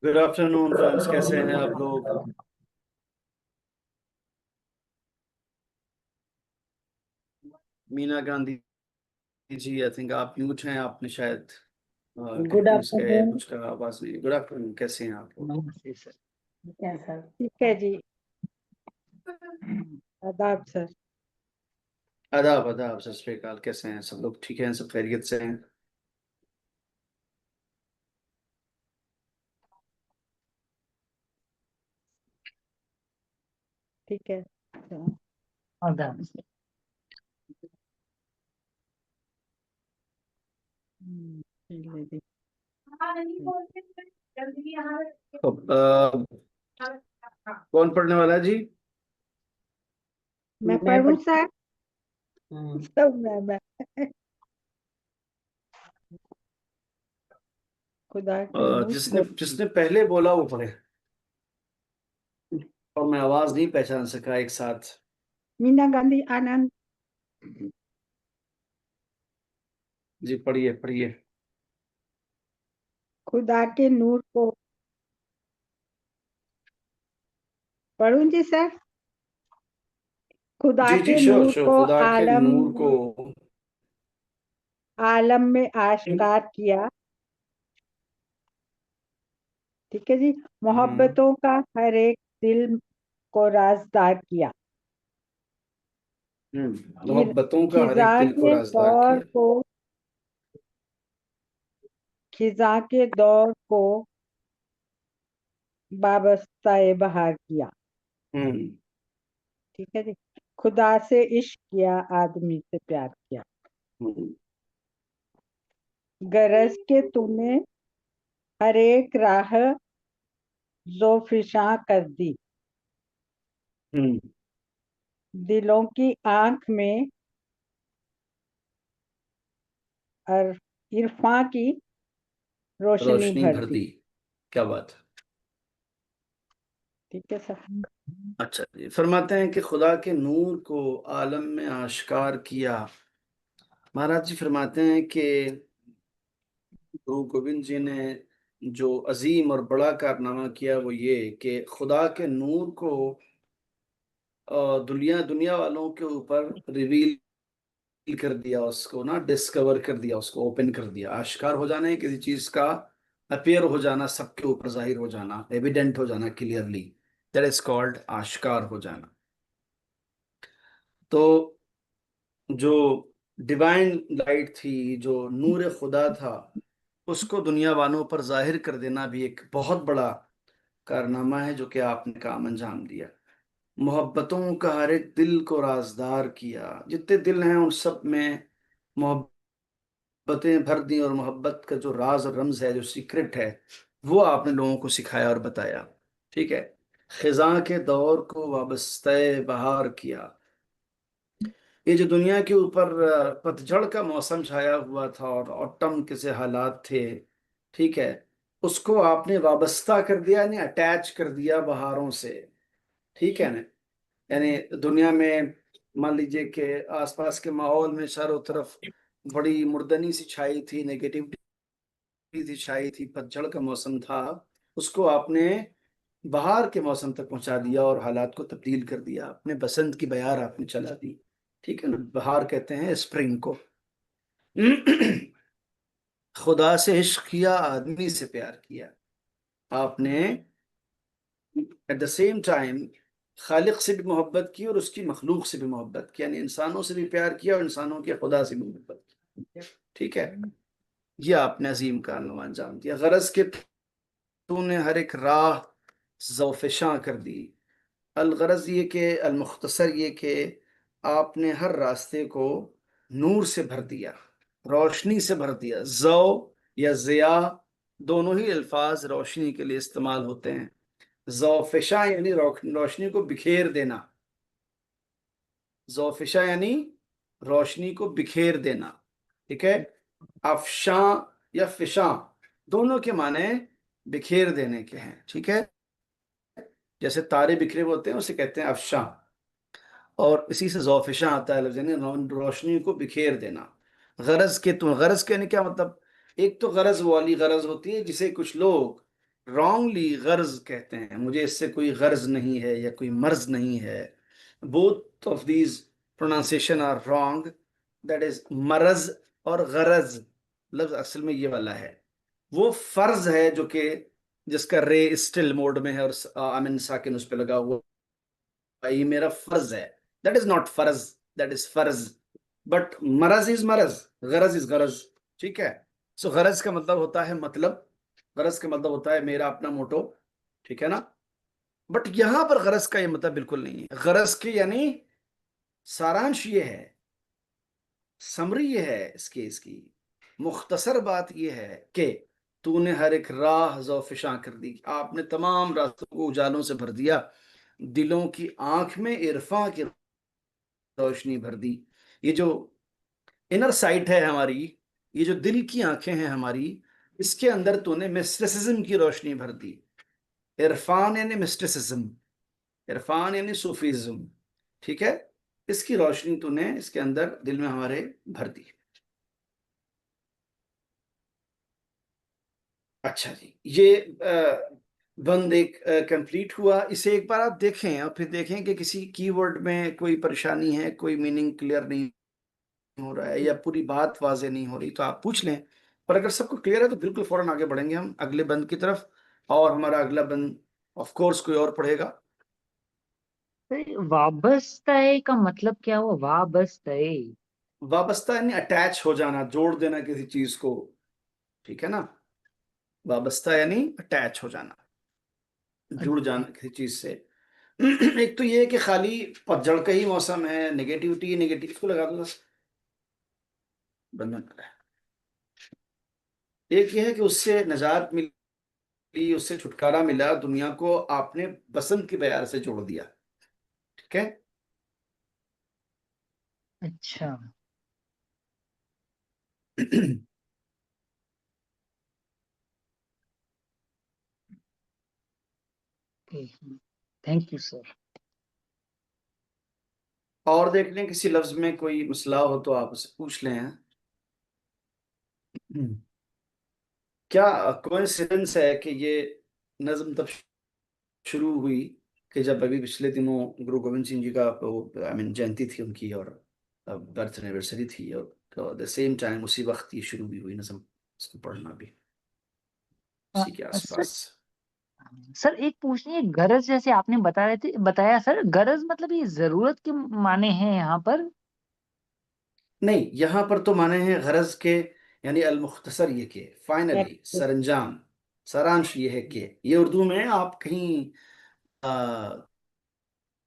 Good afternoon friends, कैसे हैं आप लोग। मीना गांधी जी, आई थिंक आप म्यूट हैं। आपने शायद गुड ग्रीटिंग्स के आफ्टरनून। कुछ का आवाज नहीं। गुड आफ्टरनून, कैसे हैं आप लोग। नमस्ते सर। क्या सर? ठीक है जी। आदाब सर। आदाब आदाब, सत श्री अकाल। कैसे हैं सब लोग, ठीक हैं, सब खैरियत से हैं। ठीक है। आदाब सर। ठीक है जी। तो कौन पढ़ने वाला है जी। मैं पढ़ूं सर? सब मैं खुदा के नूर जिसने को। जिसने पहले बोला वो पढ़े। और मैं आवाज नहीं पहचान सका एक साथ। मीना गांधी आनंद। जी पढ़िए पढ़िए। खुदा के नूर को। पढ़ूं जी सर? खुदा जी जी, के श्योर नूर श्योर। को खुदा के आलम नूर को आलम में आश्कार किया। ठीक है जी। मोहब्बतों का हर एक दिल को राजदार किया। मोहब्बतों का हर एक खिजा दिल को के राजदार दौर किया। को खिजा के दौर को वाबस्ता बहार किया। हम्म ठीक है जी। खुदा से इश्क किया, आदमी से प्यार किया। हम्म गरज के तूने हर एक राह जोफिशा कर दी। हम्म दिलों की आंख में इरफा की रोशनी रोशनी भर भर दी। दी। क्या बात है। ठीक है सर। अच्छा जी, फरमाते हैं कि खुदा के नूर को आलम में आश्कार किया। महाराज जी फरमाते हैं कि गुरु गोविंद जी ने जो अजीम और बड़ा कारनामा किया वो ये कि खुदा के नूर को दुनिया दुनिया वालों के ऊपर रिवील कर दिया, उसको ना डिस्कवर कर दिया, उसको ओपन कर दिया। आश्कार हो जाना है किसी चीज का, अपियर हो जाना, सबके ऊपर जाहिर हो जाना, एविडेंट हो जाना क्लियरली, दैट इज कॉल्ड आश्कार हो जाना। तो जो डिवाइन लाइट थी, जो नूर खुदा था, उसको दुनिया वालों पर जाहिर कर देना भी एक बहुत बड़ा कारनामा है जो कि आपने काम अंजाम दिया। मोहब्बतों का हर एक दिल को राजदार किया। जितने दिल हैं उन सब में मोहब्बतें भर दी, और मोहब्बत का जो राज और रमज है, जो सीक्रेट है, वो आपने लोगों को सिखाया और बताया। ठीक है। खिजा के दौर को वाबस्ते बहार किया। ये जो दुनिया के ऊपर पतझड़ का मौसम छाया हुआ था और ऑटम के से हालात थे, ठीक है, उसको आपने वाबस्ता कर दिया, यानी अटैच कर दिया बहारों से। ठीक है ना। यानी दुनिया में मान लीजिए कि आसपास के माहौल में चारों तरफ बड़ी मुर्दनी सी छाई थी, नेगेटिविटी सी छाई थी, पतझड़ का मौसम था, उसको आपने बहार के मौसम तक पहुंचा दिया और हालात को तब्दील कर दिया। अपने बसंत की बयार आपने चला दी। ठीक है ना, बहार कहते हैं स्प्रिंग को। खुदा से इश्क किया, आदमी से प्यार किया आपने। एट द सेम टाइम खालिक से भी मोहब्बत की और उसकी मखलूक से भी मोहब्बत की, यानी इंसानों से भी प्यार किया और इंसानों के खुदा से भी मोहब्बत की। ठीक है। ये आपने अजीम कारनामा अंजाम दिया। गरज के तूने हर एक राह ज़ौफ़िशां कर दी। अलगरज ये कि अलमुख्तसर ये कि आपने हर रास्ते को नूर से भर दिया, रोशनी से भर दिया। जौ या ज़िया दोनों ही अल्फाज रोशनी के लिए इस्तेमाल होते हैं। ज़ौफ़िशा यानी रोशनी को बिखेर देना। ज़ौफ़िशा यानी रोशनी को बिखेर देना। ठीक है। अफशा या फिशा दोनों के माने बिखेर देने के हैं। ठीक है। जैसे तारे बिखरे हुए होते हैं उसे कहते हैं अफशा, और इसी से ज़ौफ़िशा आता है लफ्ज़, यानी रोशनी को बिखेर देना। गरज के, तो गरज के यानी क्या मतलब। एक तो गरज वाली गरज होती है जिसे कुछ लोग रॉन्गली गर्ज कहते हैं, मुझे इससे कोई गर्ज नहीं है या कोई मर्ज नहीं है। Both of these pronunciation are wrong. That is मरज और गरज, लफ्ज असल में ये वाला है। वो फर्ज है जो कि जिसका रे स्टिल मोड में है और आमिन साकिन उस पर लगा हुआ है, ये मेरा फर्ज है। दैट इज नॉट फर्ज, दैट इज फर्ज। बट मरज इज मरज, गरज इज गरज। ठीक है। सो गरज का मतलब होता है मतलब, गरज का मतलब होता है मेरा अपना मोटो। ठीक है ना। बट यहां पर गरज का ये मतलब बिल्कुल नहीं है। गरज के यानी सारांश ये है, समरी ये है इसकी इसकी मुख्तसर बात ये है कि तूने हर एक राह ज़ौफ़िशां कर दी, आपने तमाम रास्तों को उजालों से भर दिया, दिलों की आंख में इरफां की रोशनी भर दी। ये जो इनर साइट है हमारी, ये जो दिल की आंखें हैं हमारी, इसके अंदर तूने मिस्टिसिज्म की रोशनी भर दी। इरफान यानी मिस्टिसिज्म, इरफान यानी सूफीज्म। ठीक है। इसकी रोशनी तूने इसके अंदर दिल में हमारे भर दी। अच्छा जी, ये बंद एक कंप्लीट हुआ। इसे एक बार आप देखें और फिर देखें कि किसी कीवर्ड में कोई परेशानी है, कोई मीनिंग क्लियर नहीं हो रहा है या पूरी बात वाजे नहीं हो रही तो आप पूछ लें। पर अगर सबको क्लियर है तो बिल्कुल फौरन आगे बढ़ेंगे हम अगले बंद की तरफ। और हमारा अगला बंद ऑफ कोर्स कोई और पढ़ेगा। सर वाबस्ताए का मतलब क्या हुआ, वाबस्ताए? वाबस्ता यानी अटैच हो जाना, जोड़ देना किसी चीज को। ठीक है ना। वाबस्ता यानी अटैच हो जाना, जुड़ अच्छा। जाना किसी चीज से। एक तो ये है कि खाली पतझड़ का ही मौसम है, नेगेटिविटी नेगेटिव, इसको लगा दो बस, बंधन कर है। एक ये है कि उससे निजात मिली, उससे छुटकारा मिला, दुनिया को आपने बसंत की बयार से जोड़ दिया। ठीक है। अच्छा। Thank you sir. और देख लें किसी लफ्ज में कोई मसला हो तो आप उससे पूछ लें। क्या कोइंसिडेंस है कि ये नज्म तब शुरू हुई कि जब अभी पिछले दिनों गुरु गोविंद सिंह जी का वो आई मीन जयंती थी उनकी, और बर्थ एनिवर्सरी थी, और द सेम टाइम उसी वक्त ये शुरू भी हुई नज्म, इसको पढ़ना भी उसी के सर, आसपास। सर एक पूछनी है, गरज जैसे आपने बताया सर, गरज मतलब ये जरूरत के माने हैं यहाँ पर? नहीं, यहाँ पर तो माने हैं गरज के, यानी अल मुख्तसर, ये के फाइनली सरंजाम, सारांश ये है कि ये उर्दू में आप कहीं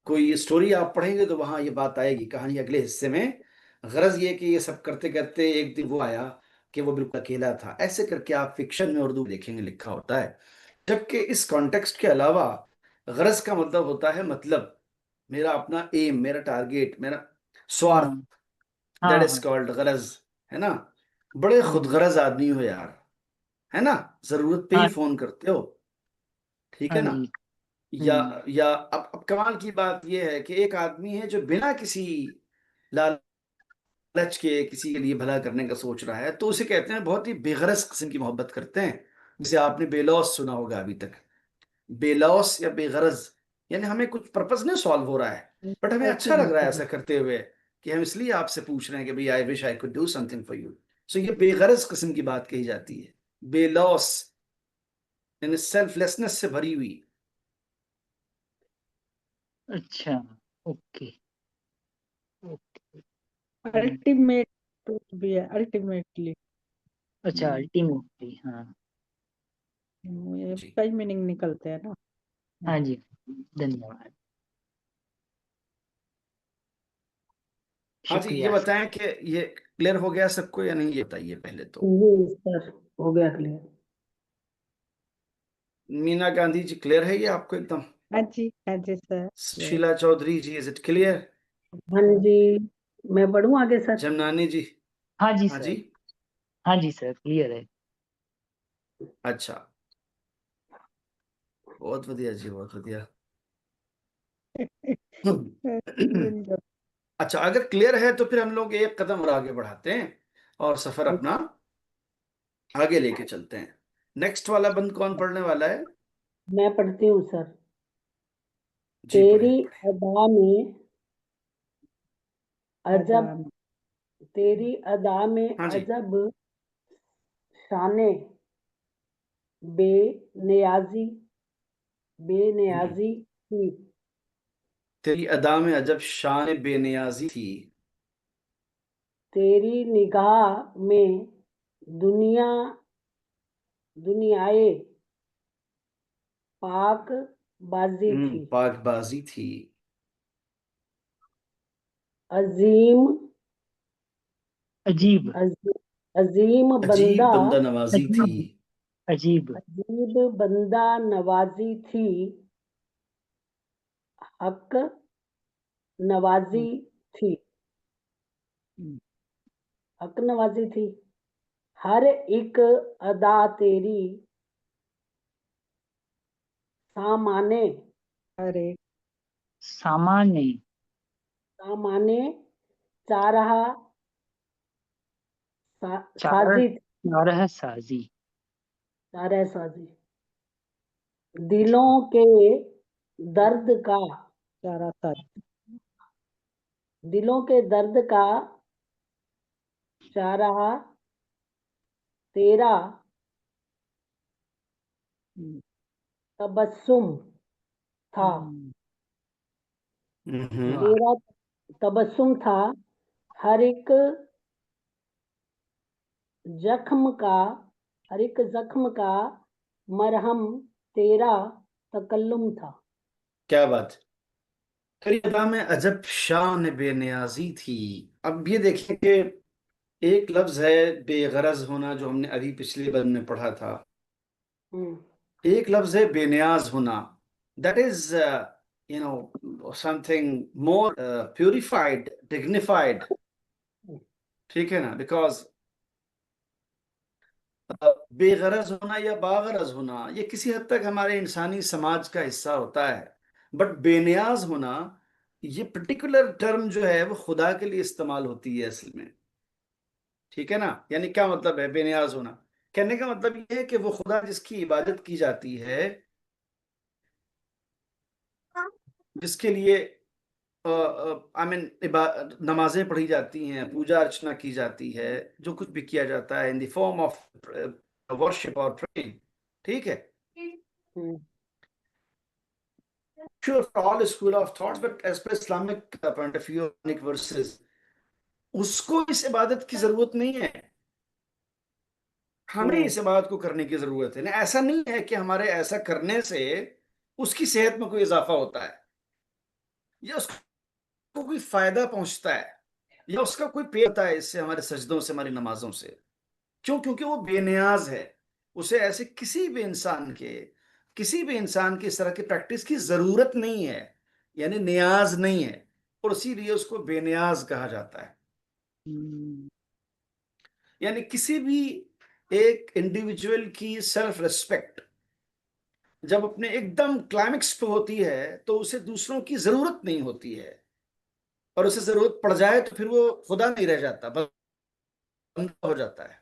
कोई स्टोरी आप पढ़ेंगे तो वहां ये बात आएगी कहानी अगले हिस्से में। गरज ये कि ये सब करते करते एक दिन वो आया कि वो बिल्कुल अकेला था, ऐसे करके आप फिक्शन में उर्दू देखेंगे लिखा होता है। जबकि इस कॉन्टेक्स्ट के अलावा गरज का मतलब होता है मतलब, मेरा अपना एम, मेरा टारगेट, मेरा स्वार्थ। हाँ दैट हाँ इज हाँ। कॉल्ड गरज। है ना। बड़े हम्म। खुदगरज आदमी हो यार, है ना, जरूरत पे ही हाँ। फोन करते हो। ठीक हाँ है ना। जी। या हम्म। अब कमाल की बात यह है कि एक आदमी है जो बिना किसी लालच के किसी के लिए भला करने का सोच रहा है, तो उसे कहते हैं बहुत ही बेगरज किस्म की मोहब्बत करते हैं, जिसे आपने बेलौस सुना होगा अभी तक। बेलौस या बेगरज, यानी हमें कुछ पर्पस नहीं सॉल्व हो रहा है, बट हमें अच्छा लग रहा है ऐसा करते हुए कि हम इसलिए आपसे पूछ रहे हैं कि भाई I wish I could do something for you. So ये बेगरज किस्म की बात कही जाती है। बेलौस यानी सेल्फलेसनेस से भरी हुई। अच्छा। ओके। ओके। अल्टीमेट ट्रूथ भी है, अल्टीमेटली। अच्छा, अल्टीमेटली, हाँ। ये जी। कई मीनिंग निकलते हैं ना। हाँ जी। धन्यवाद। हाँ जी, ये शुक्रिया सर। बताएं कि ये क्लियर हो गया सबको या नहीं, ये बताइए पहले तो। जी सर, हो गया क्लियर। मीना गांधी जी क्लियर है ये आपको एकदम? हाँ जी sir. Yes। Sheela Chaudhary ji, is it clear? हाँ जी, मैं बढ़ूँ आगे सर। जमनानी जी? हाँ जी हाँ सर। जी। हाँ जी सर, क्लियर है। अच्छा, बहुत बढ़िया जी, बहुत बढ़िया। अच्छा, अगर क्लियर है तो फिर हम लोग एक कदम और आगे बढ़ाते हैं और सफर अपना आगे लेके चलते हैं। नेक्स्ट वाला बंद कौन पढ़ने वाला है? मैं पढ़ती हूँ सर। जी तेरी पढ़े पढ़े। अदा में अदा अजब, में तेरी अदा में हाँ जी। अजब शाने बेनियाजी, हम्म। बेनियाजी थी। तेरी अदा में अजब शान बेनियाजी थी। तेरी निगाह में दुनिया दुनियाए पाक बाजी थी। पाकबाजी थी। अजीम अजीब अजीम अजीब बंदा, बंदा नवाजी थी। अजीब अजीब अजीब बंदा नवाजी थी। हक नवाजी थी। हम्म, हक नवाजी थी। हर एक अदा तेरी सामाने, हर एक सामान्य सामाने चारहा चार साजिद, चारह साजी चारह साजी। दिलों के दर्द का, चारा साजी, दिलों के दर्द का चारहा तेरा तबस्सुम था। हम्म। तेरा तबस्सुम था। हर एक जख्म का, हर एक जख्म का मरहम तेरा तकल्लुम था। क्या बात। तेरी अदा में अजब शान बेनियाजी थी। अब ये देखिए कि एक लफ्ज है बेगरज होना, जो हमने अभी पिछले बंद में पढ़ा था। हम्म एक लफ्ज है बेनियाज होना। That is something more purified, dignified. ठीक है ना? बिकॉज बेगरज होना या बागरज होना ये किसी हद तक हमारे इंसानी समाज का हिस्सा होता है। बट बेनियाज होना, ये पर्टिकुलर टर्म जो है वो खुदा के लिए इस्तेमाल होती है असल में। ठीक है ना? यानी क्या मतलब है बेनियाज होना? कहने का मतलब ये है कि वो खुदा जिसकी इबादत की जाती है, जिसके लिए आई मीन नमाजें पढ़ी जाती हैं, पूजा अर्चना की जाती है, जो कुछ भी किया जाता है in the form of worship और प्रेइंग। ठीक है? हम्म Sure, for all school of thoughts, but as per Islamic point of view, Islamic verses, उसको इस इबादत की जरूरत नहीं है। हमें हम्म इस इबादत को करने की जरूरत है ना। ऐसा नहीं है कि हमारे ऐसा करने से उसकी सेहत में कोई इजाफा होता है, या उसको कोई फायदा पहुंचता है, या उसका कोई पे होता है इससे, हमारे सजदों से, हमारी नमाजों से। क्यों? क्योंकि वो बेनियाज है। उसे ऐसे किसी भी इंसान की इस तरह की प्रैक्टिस की जरूरत नहीं है, यानी नियाज नहीं है। और इसीलिए उसको बेनियाज कहा जाता है। यानी किसी भी एक इंडिविजुअल की सेल्फ रिस्पेक्ट जब अपने एकदम क्लाइमेक्स पे होती है, तो उसे दूसरों की जरूरत नहीं होती है। और उसे जरूरत पड़ जाए तो फिर वो खुदा नहीं रह जाता, बंदा हो जाता है।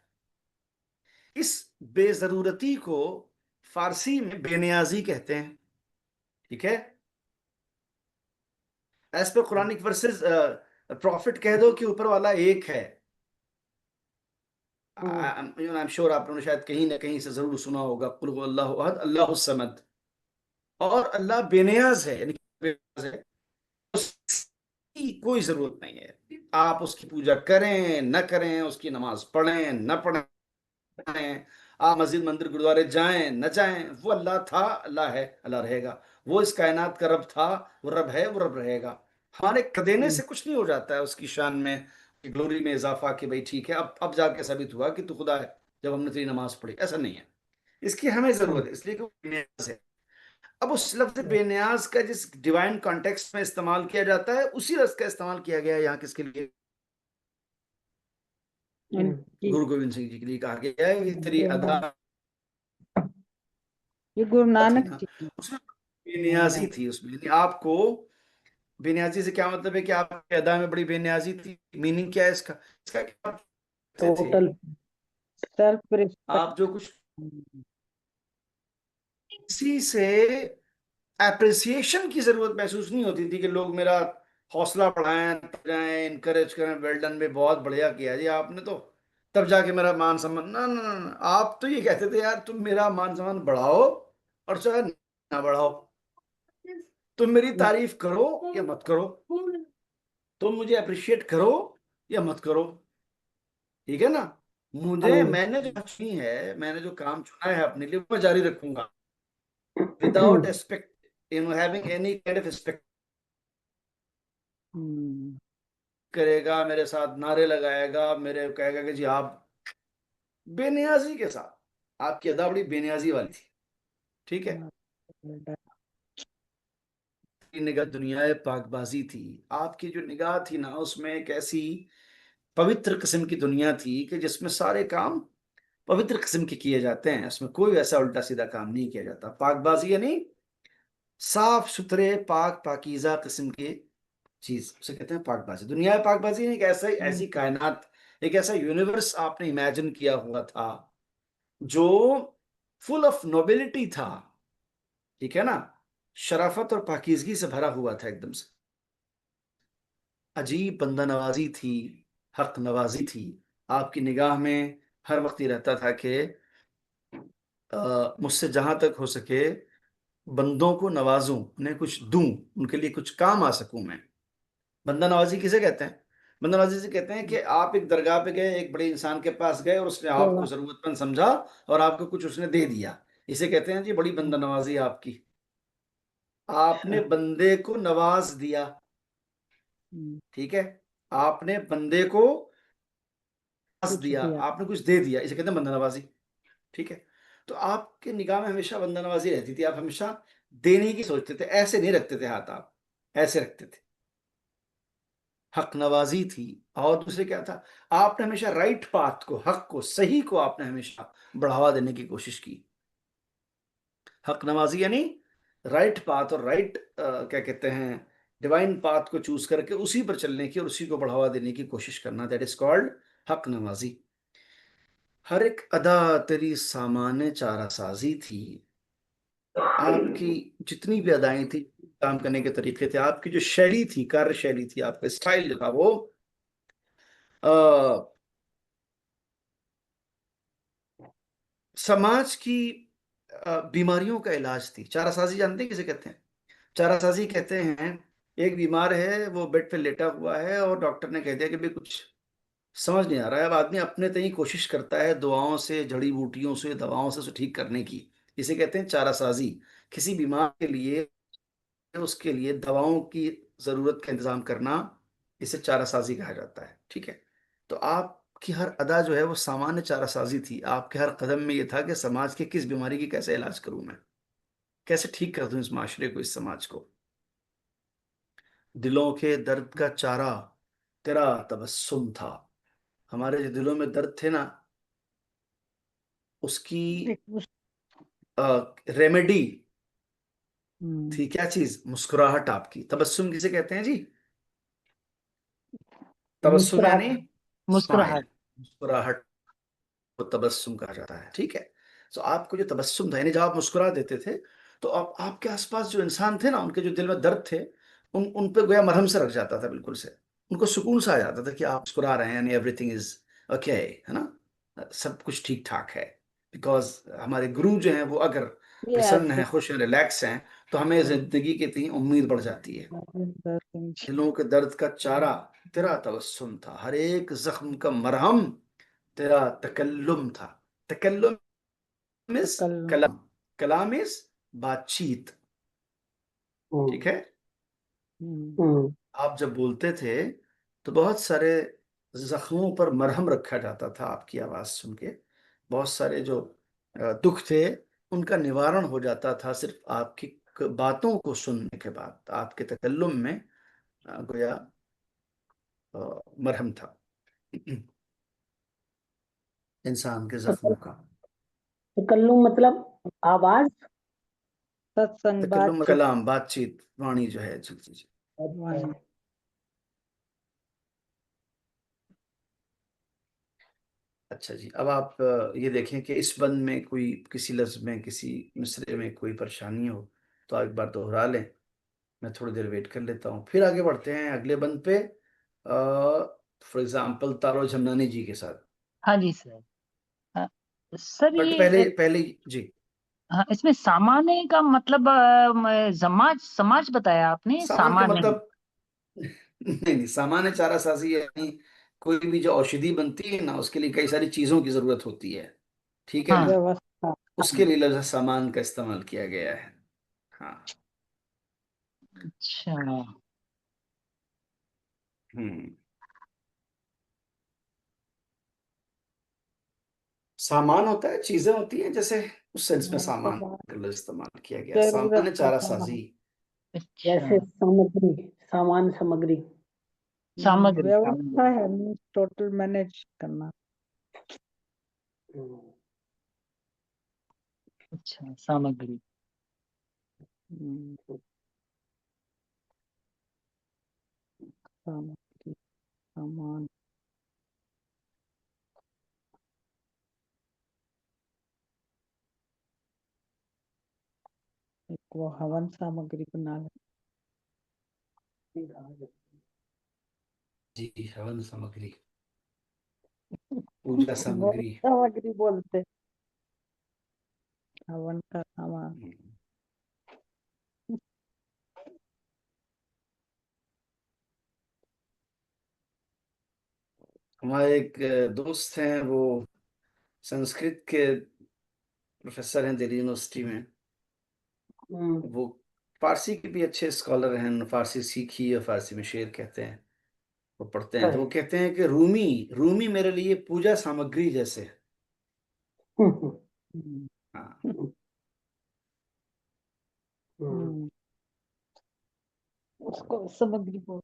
इस बेजरूरती को फारसी में बेनियाजी कहते हैं। ठीक है? As per Quranic verses, profit कह दो कि ऊपर वाला एक है। हम्म आई एम श्योर आप लोगों ने शायद कहीं ना कहीं से जरूर सुना होगा, कुल हु अल्लाहु अहद अल्लाहु समद। और अल्लाह बेनियाज है, यानी बेनियाज है। उसकी कोई जरूरत नहीं है। आप उसकी पूजा करें न करें, उसकी नमाज पढ़ें न पढ़ें, आप मस्जिद मंदिर गुरुद्वारे जाएं न जाएं, वो अल्लाह था, अल्लाह है, अल्लाह रहेगा। वो इस कायनात का रब था, वो रब है, वो रब रहेगा। हमारे कर देने से कुछ नहीं हो जाता है उसकी शान में, ग्लोरी में इजाफा, कि भाई ठीक है अब जाके साबित हुआ कि तू खुदा है जब हमने तेरी नमाज पढ़ी। ऐसा नहीं है। इसकी हमें जरूरत है, इसलिए कि वो बेनियाज है। अब उस लफ्ज बेनियाज का जिस डिवाइन कॉन्टेक्स्ट में इस्तेमाल किया जाता है, उसी लफ्ज का इस्तेमाल किया गया है यहाँ किसके लिए? गुरु गोविंद सिंह जी के लिए कहा गया है कि तेरी अदा ये गुरु थी नानक ना, जी की। उसमें बेनियाजी थी। उसमें यानी आपको बेनियाजी से क्या मतलब है? कि आपकी अदा में बड़ी बेनियाजी थी। मीनिंग क्या है इसका? इसका क्या आप थे? Total self respect. आप जो कुछ किसी से एप्रिसिएशन की जरूरत महसूस नहीं होती थी कि लोग मेरा हौसला बढ़ाएं, इनकरेज करें, वेल डन में बहुत बढ़िया किया जी आपने तो, तब जाके मेरा मान सम्मान। ना ना ना ना, आप तो ये कहते थे यार तुम मेरा मान सम्मान बढ़ाओ और चाहे ना बढ़ाओ, तुम मेरी तारीफ करो या मत करो, तुम मुझे अप्रिशिएट करो या मत करो, ठीक है ना। मुझे, मैंने जो चुनी है, मैंने जो काम चुना है अपने लिए, वो मैं जारी रखूंगा without expect, having any kind of expect. करेगा मेरे साथ, नारे लगाएगा, मेरे कहेगा कि जी आप, बेनियाजी के साथ, आपकी अदा बड़ी बेनियाजी वाली थी, ठीक है। की निगाह दुनिया पाकबाजी थी, आपकी जो निगाह थी ना उसमें एक ऐसी पवित्र किस्म की दुनिया थी कि जिसमें सारे काम पवित्र किस्म के किए जाते हैं, उसमें कोई ऐसा उल्टा सीधा काम नहीं किया जाता। पाकबाजी यानी साफ सुथरे पाक पाकीज़ा किस्म की चीज, उसे कहते हैं पाकबाजी। दुनिया में पाकबाजी एक ऐसा ऐसी कायनात, एक ऐसा यूनिवर्स आपने इमेजिन किया हुआ था जो फुल ऑफ नोबिलिटी था, ठीक है ना, शराफत और पाकीजगी से भरा हुआ था एकदम से। अजीब बंदा नवाजी थी, हक नवाजी थी। आपकी निगाह में हर वक्त ये रहता था कि मुझसे जहां तक हो सके बंदों को नवाजूं, उन्हें कुछ दूं, उनके लिए कुछ काम आ सकूं मैं। बंदा नवाजी किसे कहते हैं? बंदा नवाजी से कहते हैं कि आप एक दरगाह पे गए, एक बड़े इंसान के पास गए और उसने आपको जरूरतमंद समझा और आपको कुछ उसने दे दिया, इसे कहते हैं जी बड़ी बंदा नवाजी आपकी। आपने बंदे को नवाज दिया, ठीक है, आपने बंदे को नवाज कुछ दिया, दिया। आपने कुछ दे दिया, इसे कहते हैं बंदा नवाजी, ठीक है। तो आपके निगाह में हमेशा बंदा नवाजी रहती थी, आप हमेशा देने की सोचते थे, ऐसे नहीं रखते थे हाथ, आप ऐसे रखते थे, हक नवाजी थी। और दूसरे क्या था, आपने हमेशा राइट पाथ को, हक को, सही को आपने हमेशा बढ़ावा देने की कोशिश की। हक नवाजी यानी राइट पाथ और राइट क्या कहते हैं, डिवाइन पाथ को चूज करके उसी पर चलने की और उसी को बढ़ावा देने की कोशिश करना, दैट इज कॉल्ड हक नवाजी। हर एक अदा तेरी सामान्य चारा साजी थी। आपकी जितनी भी अदाएं थी, काम करने के तरीके थे, आपकी जो शैली थी, कार्य शैली थी, आपका स्टाइल जो था वो समाज की बीमारियों का इलाज थी। चारासाजी जानते हैं किसे कहते हैं? चारासाजी कहते हैं, एक बीमार है, वो बेड पे लेटा हुआ है और डॉक्टर ने कह दिया कि भाई कुछ समझ नहीं आ रहा है। अब आदमी अपने तय कोशिश करता है दुआओं से, जड़ी बूटियों से, दवाओं से उसे ठीक करने की, इसे कहते हैं चारासाजी। किसी बीमार के लिए, उसके लिए दवाओं की जरूरत का इंतजाम करना, इसे चारासाजी कहा जाता है, ठीक है। तो आपकी हर अदा जो है वो सामान्य चारासाजी थी। आपके हर कदम में ये था कि समाज के किस बीमारी की कैसे इलाज करूं मैं, कैसे ठीक कर दूं इस माशरे को, इस समाज को। दिलों के दर्द का चारा तेरा तबस्सुम था। हमारे जो दिलों में दर्द थे ना, उसकी रेमेडी थी क्या चीज? मुस्कुराहट आपकी। तबस्सुम किसे कहते हैं जी? तबस्सुम यानी मुस्कुराहट। स्माइल, मुस्कुराहट। मुस्कुराहट को तबस्सुम कहा जाता है, ठीक है। तो आपको जो तबस्सुम था, यानी जब आप मुस्कुरा देते थे, तो आप, आपके आसपास जो इंसान थे ना, उनके जो दिल में दर्द थे, उन पे गोया मरहम से रख जाता था, बिल्कुल से उनको सुकून सा आ जाता था कि आप मुस्कुरा रहे हैं, यानी एवरीथिंग इज ओके, है ना, सब कुछ ठीक ठाक है। बिकॉज हमारे गुरु जो हैं वो अगर प्रसन्न यस। हैं, खुश हैं, रिलैक्स हैं, तो हमें जिंदगी की इतनी उम्मीद बढ़ जाती है। दिलों के दर्द का चारा तेरा तबस्सुम था, हर एक जख्म का मरहम तेरा तकल्लुम था। तकल्लुम इज कल। कलाम, कलाम इज बातचीत, ठीक है। आप जब बोलते थे तो बहुत सारे जख्मों पर मरहम रखा जाता था आपकी आवाज सुन के। बहुत सारे जो दुख थे उनका निवारण हो जाता था सिर्फ आपकी बातों को सुनने के बाद। आपके तकल्लुम में गोया मरहम था इंसान के जख्मों का। तकल्लुम मतलब आवाज, सत्संग, तकल्लुम बातचीत। कलाम, बातचीत, वाणी जो है, जी जी जी। अच्छा जी, अब आप ये देखें कि इस बंद में कोई किसी लफ्ज में किसी मिसरे में कोई परेशानी हो तो आप एक बार दोहरा लें, मैं थोड़ी देर वेट कर लेता हूँ, फिर आगे बढ़ते हैं अगले बंद पे। फॉर एग्जाम्पल तारो जमनानी जी के साथ। हाँ जी सर। हाँ, सर बट ये पहले पहले जी, हाँ, इसमें सामान्य का मतलब समाज समाज बताया आपने, सामान का सामान्य। मतलब नहीं नहीं, सामान्य चारा साजी यानी कोई भी जो औषधि बनती है ना, उसके लिए कई सारी चीजों की जरूरत होती है, ठीक है हाँ। ना, व्यवस्था। उसके लिए लफ्ज सामान का इस्तेमाल किया गया है। हाँ। अच्छा। हम्म। सामान होता है, चीजें होती हैं, जैसे उस सेंस में सामान का लफ्ज इस्तेमाल किया गया, जरूरत सामान्य का चारा सामान, साजी। अच्छा। जैसे सामग्री, सामान सामग्री। सामग्री व्यवस्था सामग्री। है, मीन्स टोटल मैनेज करना। अच्छा, सामग्री। हम्म, सामग्री, सामान। एक वो हवन सामग्री बना ले। जी, हवन सामग्री, पूजा वो सामग्री। सामग्री बोलते, हवन का सामान। हम्म। हमारे एक दोस्त हैं, वो संस्कृत के प्रोफेसर हैं दिल्ली यूनिवर्सिटी में। हम्म, वो फारसी के भी अच्छे स्कॉलर हैं, उन्होंने फारसी सीखी और फारसी में शेर कहते हैं, वो पढ़ते हैं, तो वो कहते हैं कि रूमी, रूमी मेरे लिए पूजा सामग्री जैसे है। हम्म, हाँ। हम्म, उसको सामग्री बोल,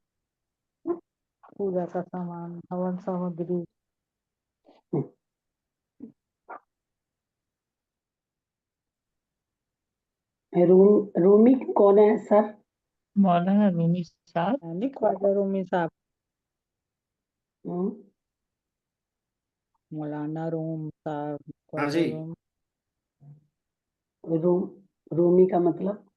पूजा का सामान, हवन सामग्री। रूमी कौन है सर? मौलाना रूमी साहब। नहीं, ख्वाजा रूमी साहब। हम्म, मौलाना रूम साहब, हाँ ख्वाजा जी। रूम। रूम, रूमी का मतलब?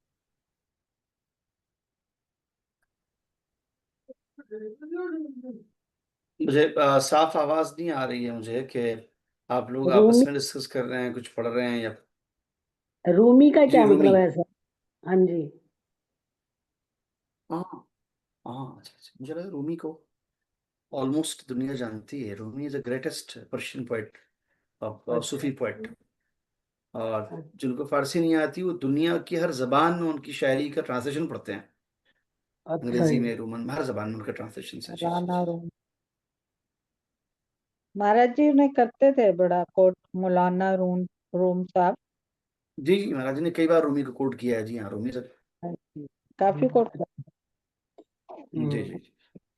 मुझे साफ आवाज नहीं आ रही है मुझे कि आप लोग आपस रूमी, में डिस्कस कर रहे हैं, कुछ पढ़ रहे हैं या। रूमी का जी, क्या रूमी। मतलब है सर? हाँ जी। हाँ हाँ, अच्छा अच्छा, मुझे लगा रूमी को ऑलमोस्ट दुनिया जानती है। Rumi is the greatest Persian poet, अच्छा सूफी पोइट। और जिनको फारसी नहीं आती वो दुनिया की हर जबान में उनकी शायरी का ट्रांसलेशन पढ़ते हैं, अच्छा अंग्रेजी जी। में, रोमन, हर जबान में उनका ट्रांसलेशन है। जी जी मौलाना जी। रूम, महाराज जी ने करते थे बड़ा कोट, मौलाना रूम, रूम साहब। जी जी, महाराज जी ने कई बार रूमी को कोट किया है, जी हाँ, रूमी सर। हाँ जी, काफी कोट करते। जी जी जी।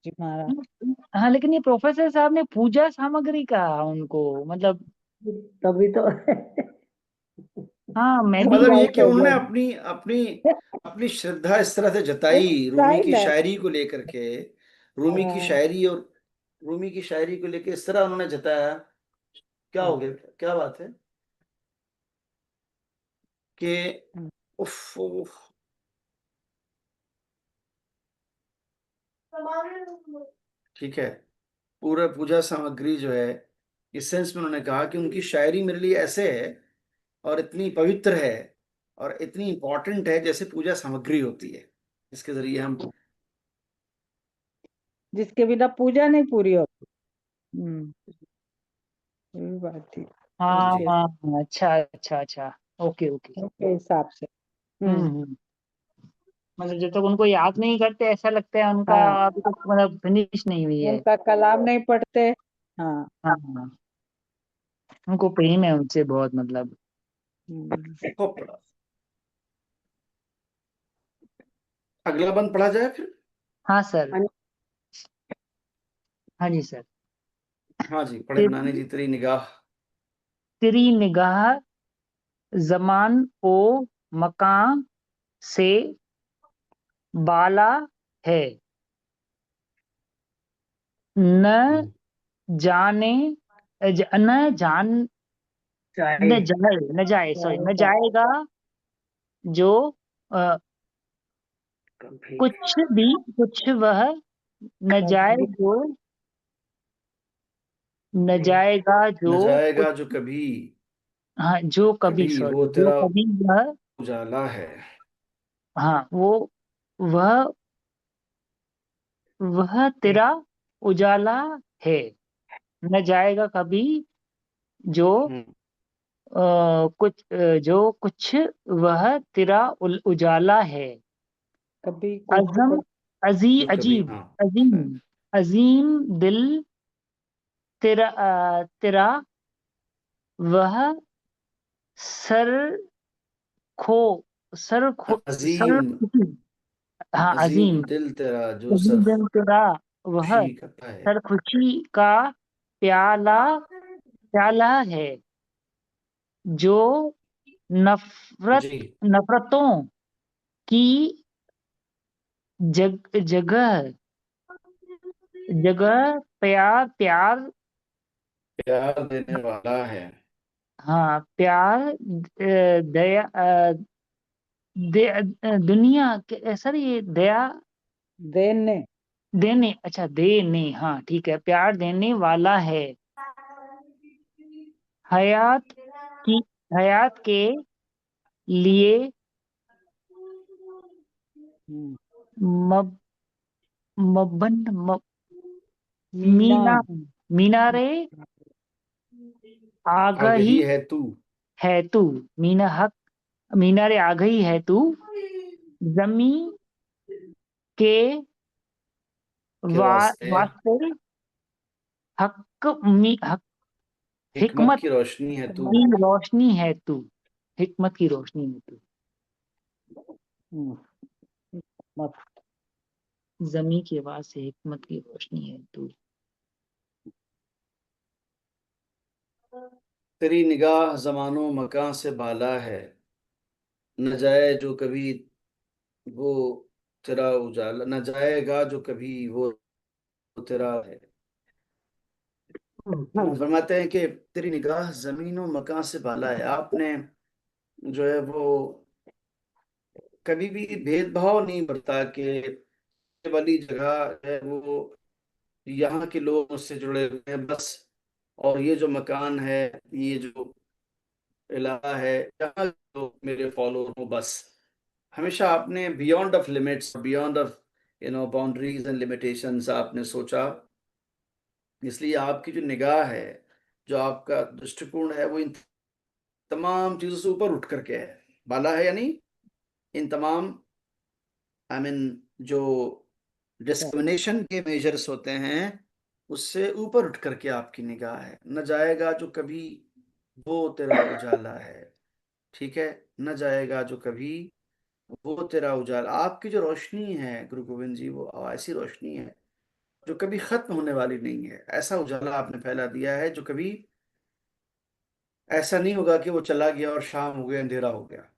जी महाराज। हाँ, लेकिन ये प्रोफेसर साहब ने पूजा सामग्री कहा उनको, मतलब। तभी तो हाँ, मैं भी। मतलब ये राइट कि हो उन्होंने गया। अपनी अपनी अपनी श्रद्धा इस तरह से जताई रूमी प्राइड की है। शायरी को लेकर के, रूमी की हाँ, शायरी और रूमी की शायरी को लेकर इस तरह उन्होंने जताया। क्या हो गया, क्या बात है कि उफ उफ, ठीक है, पूरा पूजा सामग्री जो है, इस सेंस में उन्होंने कहा कि उनकी शायरी मेरे लिए ऐसे है और इतनी पवित्र है और इतनी इंपॉर्टेंट है जैसे पूजा सामग्री होती है, इसके जरिए हम। जिसके बिना पूजा नहीं पूरी होती। ये भी बात थी हाँ उसके हाँ हाँ, अच्छा अच्छा अच्छा। Okay okay. उसके हिसाब से। हम्म। मतलब जब तक उनको याद नहीं करते ऐसा लगता है उनका हाँ, अभी तक मतलब फिनिश नहीं हुई है। उनका कलाम नहीं पढ़ते। हाँ। हाँ हाँ। उनको प्रेम है उनसे बहुत, मतलब। हम्म, खूब पढ़ा। अगला बंद पढ़ा जाए फिर। हाँ सर। अन- हाँ जी सर। हाँ जी, पढ़े नानी तेरी जी, तेरी निगाह। तेरी निगाह जमान ओ मकां से बाला है, न जाने न जान जाए न जाए न जाए सॉरी न जाएगा जाएगा जो अ, कभी कुछ भी कुछ वह न जाए कभी जो न जाएगा न जो कुछ जाएगा जो कभी, हाँ जो कभी कभी वो सॉरी जो तेरा कभी वह उजाला है। हाँ वो वह वह तेरा उजाला है। न जाएगा कभी जो हम्म, जो कुछ वह तेरा उजाला है। कभी कुछ अजम जो कभी, अजीब हाँ अजीम है। अजीम दिल तेरा वह सर खो अजीम, हाँ अजीम अजीम दिल तेरा जो अजीम दिल तेरा वह सरखुशी करता है। सर खुशी का प्याला प्याला है। जो नफरत जी, नफरतों की जगह जगह प्यार प्यार प्यार देने वाला है। हाँ प्यार दया दुनिया के सर ये दया देने देने अच्छा देने हाँ ठीक है प्यार देने वाला है। हयात की हयात के लिए हम्म, मब मबन मीना मीना मीनारे आ गई आगही है तू है तू मीना हक मीनारे आ गई है तू जमी के के वास्ते, वास्ते हक हिकमत हिकमत की रोशनी है तू। की रोशनी है तू हिकमत की रोशनी है तू हम्म, मत जमी की आवाज से हिकमत की रोशनी है तू। तेरी निगाह जमानो मकां से बाला है। न जाए जो कभी वो तेरा उजाला, न जाएगा जो कभी वो तेरा है। फरमाते हैं कि तेरी निगाह जमीन और मकां से बाला है। आपने जो है वो कभी भी भेदभाव नहीं बरता कि ये वाली जगह है वो यहाँ के लोग मुझसे जुड़े हुए हैं बस, और ये जो मकान है, ये जो इलाका है, यहाँ लोग मेरे फॉलोअर हो बस। हमेशा आपने beyond of limits, beyond of boundaries and limitations आपने सोचा। इसलिए आपकी जो निगाह है, जो आपका दृष्टिकोण है, वो इन तमाम चीजों से ऊपर उठ करके है, बाला है यानी इन तमाम, आई मीन जो डिस्क्रिमिनेशन के मेजर्स होते हैं उससे ऊपर उठ करके आपकी निगाह है। न जाएगा जो कभी वो तेरा उजाला है। ठीक है, न जाएगा जो कभी वो तेरा उजाला। आपकी जो रोशनी है गुरु गोविंद जी, वो ऐसी रोशनी है जो कभी खत्म होने वाली नहीं है। ऐसा उजाला आपने फैला दिया है जो कभी ऐसा नहीं होगा कि वो चला गया और शाम हो गया, अंधेरा हो गया।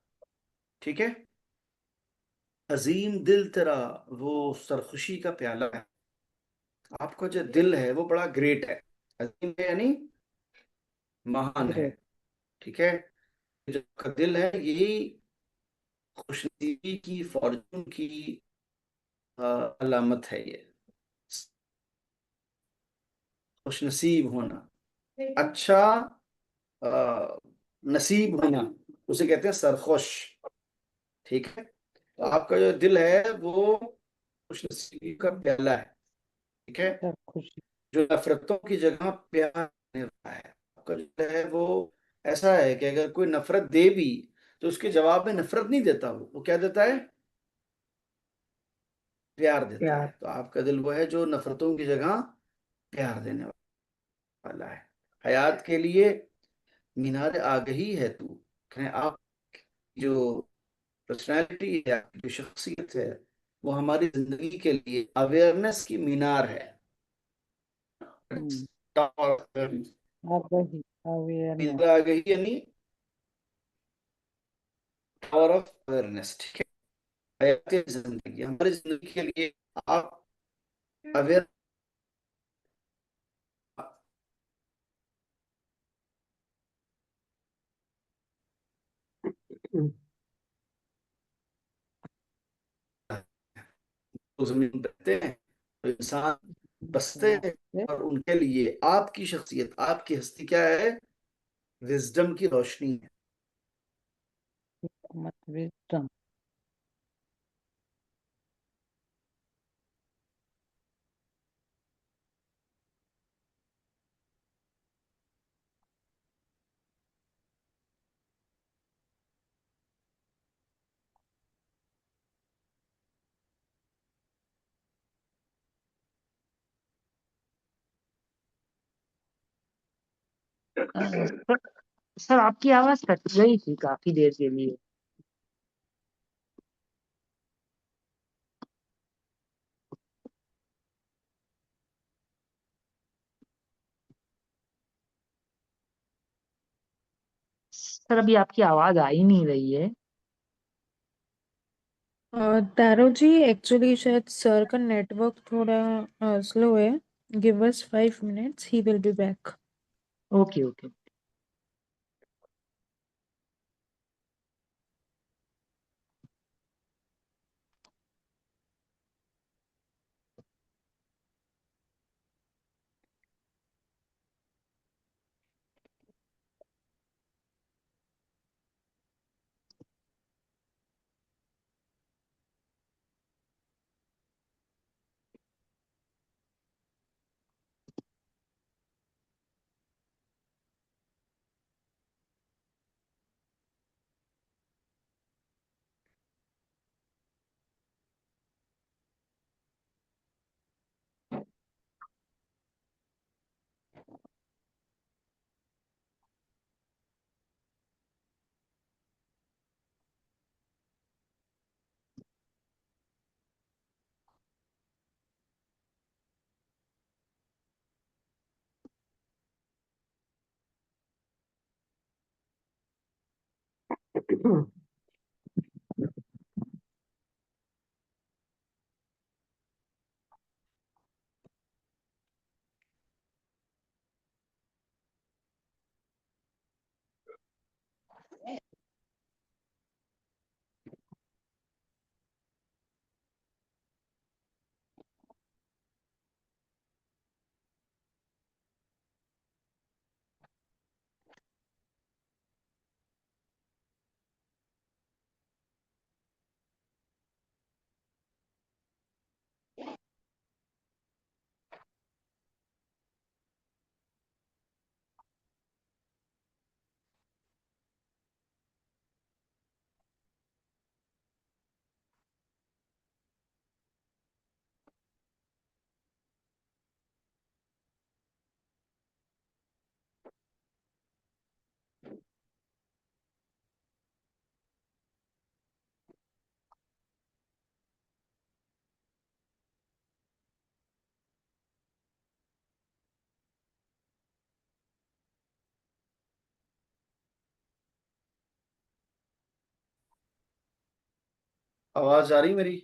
ठीक है, अजीम दिल तेरा वो सरखुशी का प्याला है। आपका जो दिल है वो बड़ा ग्रेट है। अजीम है यानी महान है। ग्रेट ठीक है, जो आपका दिल है यही खुशनसीबी की, फॉर्चून की अ, अलामत है ये, खुशनसीब होना, अच्छा अ, नसीब होना, उसे कहते हैं सरखुश। ठीक है, तो आपका जो दिल है वो खुशनसीबी का प्याला है। ठीक है, सब खुशी जो नफरतों की जगह प्यार देने वाला है। आपका जो दिल है वो ऐसा है कि अगर कोई नफरत दे भी तो उसके जवाब में नफरत नहीं देता, वो क्या देता है, प्यार देता है। प्यार तो आपका दिल वो है जो नफरतों की जगह प्यार देने वाला है। हयात के लिए मीनार आगही है तू। कहें आप जो पर्सनैलिटी है, आपकी जो शख्सियत है, वो हमारी जिंदगी के लिए अवेयरनेस की मीनार है। हम्म, मीनार आ गई अवेयरनेस आगही यानी टावर ऑफ अवेयरनेस। ठीक है, हयात जिंदगी, हमारी जिंदगी के लिए आप अवेयर जमीन पे रहते हैं, तो इंसान बसते हैं। से और उनके लिए आपकी शख्सियत, आपकी हस्ती क्या है? विजडम की रोशनी है। मत विजडम। सर, सर आपकी आवाज कट गई थी काफी देर के लिए। सर अभी आपकी आवाज आ ही नहीं रही है। तारो जी, एक्चुअली शायद सर का नेटवर्क थोड़ा स्लो है। Give us 5 minutes, he will be back. Okay okay. आवाज आ रही मेरी?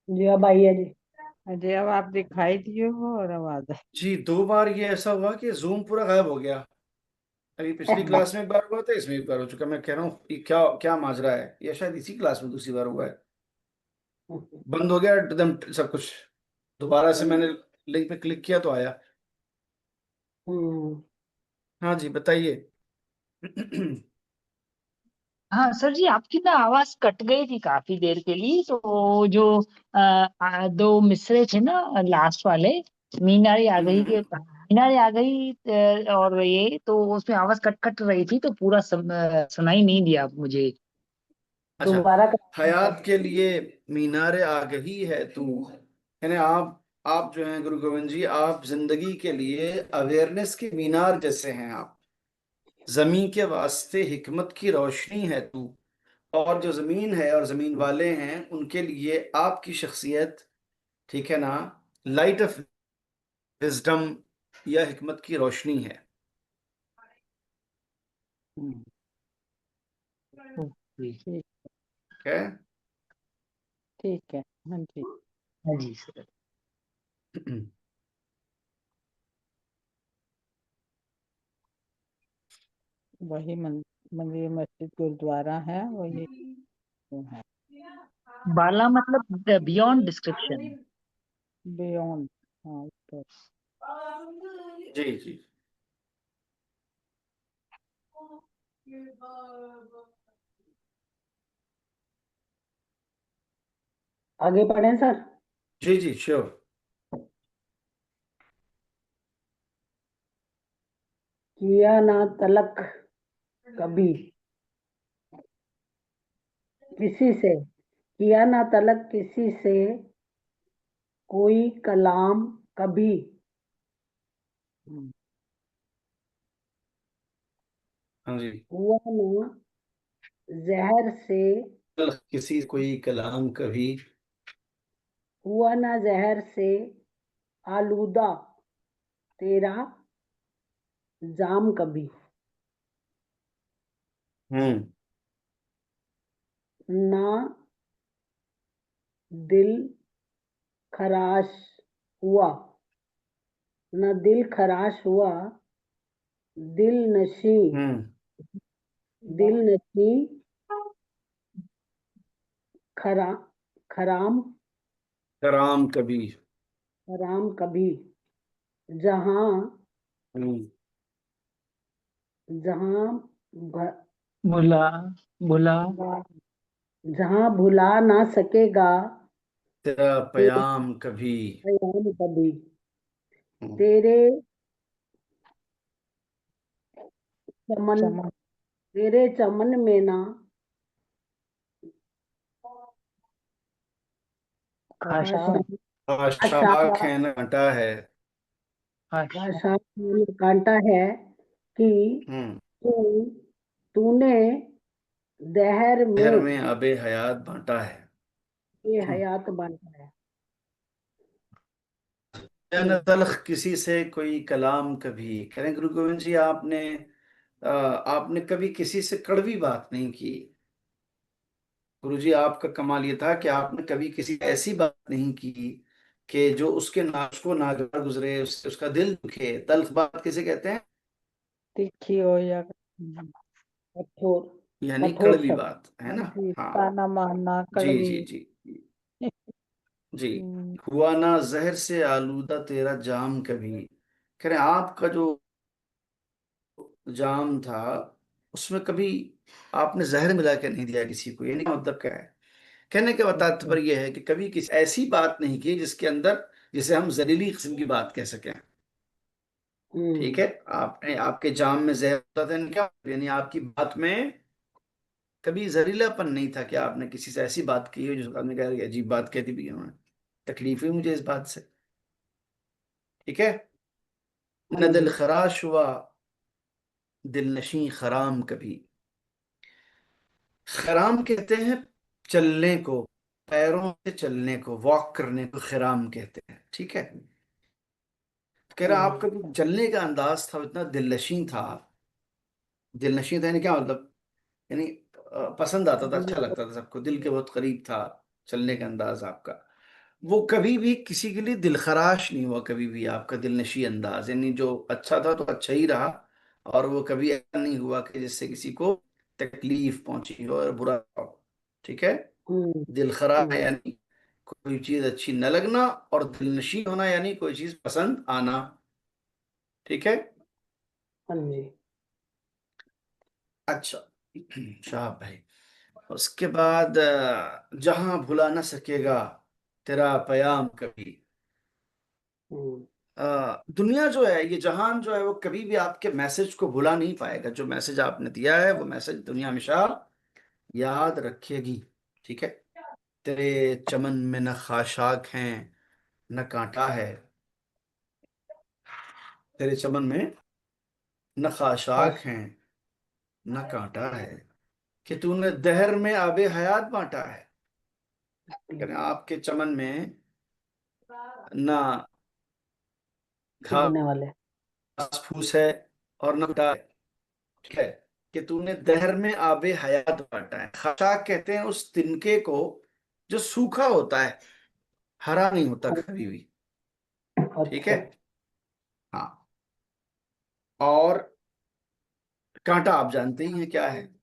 जी अब आई है जी। जी अब आप दिखाई दिए हो और आवाज है। जी, 2 बार ये ऐसा हुआ कि जूम पूरा गायब हो गया। अभी पिछली क्लास में एक बार हुआ था, इसमें एक बार हो चुका। मैं कह रहा हूँ ये क्या क्या माजरा है, ये शायद इसी क्लास में दूसरी बार हुआ है। बंद हो गया एकदम सब कुछ। दोबारा से मैंने लिंक पे क्लिक किया तो आया। हम्म। हाँ हाँ जी, बताइए। हाँ सर जी, आपकी ना आवाज कट गई थी काफी देर के लिए, तो जो दो मिसरे थे ना लास्ट वाले, मीनारी आ गई के मीनारी आ गई, और ये तो उसमें आवाज कट कट रही थी, तो पूरा सुनाई नहीं दिया मुझे। अच्छा, दोबारा कर हयात के लिए मीनारे आ गई है तू, यानी आप जो हैं गुरु गोविंद जी, आप जिंदगी के लिए अवेयरनेस के मीनार जैसे हैं आप। जमीन के वास्ते हिकमत की रोशनी है तू। और जो जमीन है और जमीन वाले हैं उनके लिए आपकी शख्सियत, ठीक है ना, लाइट ऑफ विजडम या हिकमत की रोशनी है। हम्म, ओके। ठीक। ठीक है। ठीक है। हाँ जी। हाँ जी सर। वही मंदिर मस्जिद गुरुद्वारा है, वही है। बाला मतलब बियॉन्ड डिस्क्रिप्शन। बियॉन्ड। हाँ ऊपर। जी जी। आगे पढ़ें सर। जी जी श्योर। किया ना तलक कभी किसी से, किया ना तलक किसी से कोई कलाम कभी। हाँ जी। हुआ ना जहर से, किसी कोई कलाम कभी। हुआ ना जहर से आलूदा तेरा जाम कभी। हम्म। ना दिल खराश हुआ, ना दिल खराश हुआ, दिल नशी, हम्म। दिल नशी खरा खराम कराम कभी। खराम कभी। जहां हम्म। जहां भ- भुला भुला जहां भुला ना सकेगा तेरा तेरा पयाम कभी। कयाम कभी। हम्म। तेरे चमन, तेरे चमन में ना खाशा आशाक है न कांटा है। खाशा आशा में कांटा है कि हम्म। तू तूने दहर शहर में में अबे हयात बांटा है। ये हम्म। हयात बांटा है। या न तलख किसी से कोई कलाम कभी। कह रहे हैं, गुरु गोविंद जी आपने कभी किसी से कड़वी बात नहीं की। गुरु जी आपका कमाल ये था कि आपने कभी किसी ऐसी बात नहीं की कि जो उसके नाश को नागवार गुजरे, उसका दिल दुखे। तल्ख बात किसे कहते हैं? तीखी हो या कठोर, यानी कठोर कड़वी शब्द। बात है हाँ ना। जी, हाँ ताना मारना, जी कड़वी। जी जी जी। हम्म, हुआ ना जहर से आलूदा तेरा जाम कभी। कह रहे हैं, आपका जो जाम था उसमें कभी आपने जहर मिला के नहीं दिया किसी को। यानी मतलब क्या है? कहने का अच्छा। तात्पर्य यह है कि कभी किसी ऐसी बात नहीं की जिसके अंदर, जिसे हम जहरीली किस्म की बात कह सकें। ठीक हम्म है। आपने आपके जाम में जहर होता था, यानी क्या, यानी आपकी बात में कभी जहरीलापन नहीं था कि आपने किसी से ऐसी बात की हो जो आपने कहा "ये अजीब बात कहती भी है, तकलीफ हुई मुझे इस बात से"। ठीक है। हाँ न जी। दिल खराश हुआ, दिल नशी खराम कभी। खराम कहते हैं चलने को, पैरों से चलने को, वॉक करने को खराम कहते हैं। ठीक है। तो कह रहा आपका जो चलने का अंदाज था वो इतना दिलनशीं था। दिलनशीं था यानी क्या मतलब? यानी पसंद आता था, अच्छा लगता था सबको, दिल के बहुत करीब था चलने का अंदाज आपका। वो कभी भी किसी के लिए दिलखराश नहीं हुआ, कभी भी आपका दिलनशी अंदाज, यानी जो अच्छा था तो अच्छा ही रहा। और वो कभी ऐसा नहीं हुआ कि जिससे किसी को तकलीफ पहुंची हो और बुरा हो। ठीक है। हम्म दिलखरा हम्म, यानी कोई चीज अच्छी न लगना, और दिलनशी होना यानी कोई चीज पसंद आना। ठीक है। हाँ जी। अच्छा। शाह भाई, उसके बाद जहां भुला न सकेगा तेरा पयाम कभी। हम्म दुनिया जो है, ये जहान जो है, वो कभी भी आपके मैसेज को भुला नहीं पाएगा। जो मैसेज आपने दिया है वो मैसेज दुनिया हमेशा याद रखेगी। ठीक है। तेरे चमन में न खाशाक हैं न कांटा है। तेरे चमन में न खाशाक खास। हैं न कांटा है, कि तूने दहर में आबे हयात बांटा है। यानी आपके चमन में ना चुभने घास वाले। फूस है और न कांटा है। ठीक है। कि तूने दहर में आबे हयात बांटा है। खाशाक कहते हैं उस तिनके को जो सूखा होता है, हरा नहीं होता कभी भी। ठीक है। अच्छा। हाँ। और कांटा आप जानते ही हैं क्या है।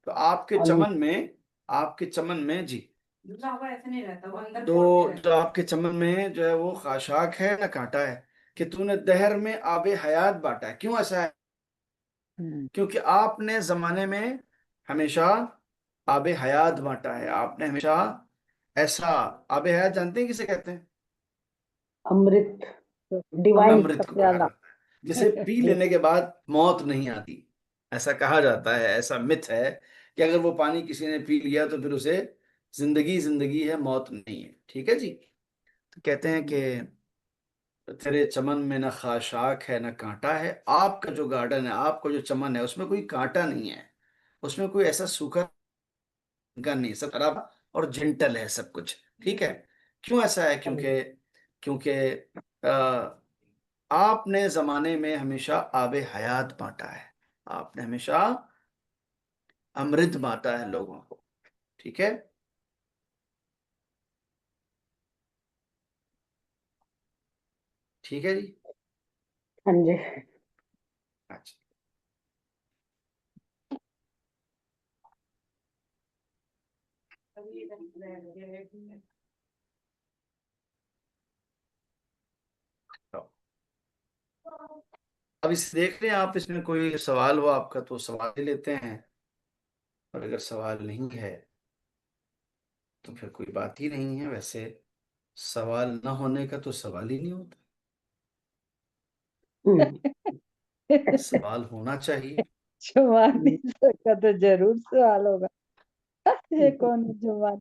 तो आपके हाँ जी। चमन में, आपके चमन में जी, तो जो आपके चमन में जो है वो खाशाक है ना कांटा है, कि तूने दहर में आबे हयात बांटा है। क्यों ऐसा है? क्योंकि आपने जमाने में हमेशा आबे हयात बांटा है, आपने हमेशा ऐसा। आबे हयात जानते हैं किसे कहते हैं? अमृत, डिवाइन अमृत को कहा सत्याला। जाता है, जिसे पी लेने के बाद मौत नहीं आती। ऐसा कहा जाता है, ऐसा मिथ है कि अगर वो पानी किसी ने पी लिया तो फिर उसे जिंदगी जिंदगी है, मौत नहीं है। ठीक है जी। तो कहते हैं कि तेरे चमन में न खाशाक है न कांटा है। आपका जो गार्डन है, आपका जो चमन है, उसमें कोई कांटा नहीं है, उसमें कोई ऐसा सूखा का नहीं, सब हरा और जेंटल है सब कुछ। ठीक है। क्यों ऐसा है? क्योंकि क्योंकि आपने जमाने में हमेशा आबे हयात बांटा है, आपने हमेशा अमृत बांटा है लोगों को। ठीक है। ठीक है जी। हाँ जी। अच्छा। तो अब इस देख रहे हैं आप, इसमें कोई सवाल हो आपका तो सवाल ही लेते हैं, और अगर सवाल नहीं है तो फिर कोई बात ही नहीं है। वैसे सवाल न होने का तो सवाल ही नहीं होता, सवाल होना चाहिए। जुबानी का तो जरूर सवाल होगा। ये कौन है जुबान?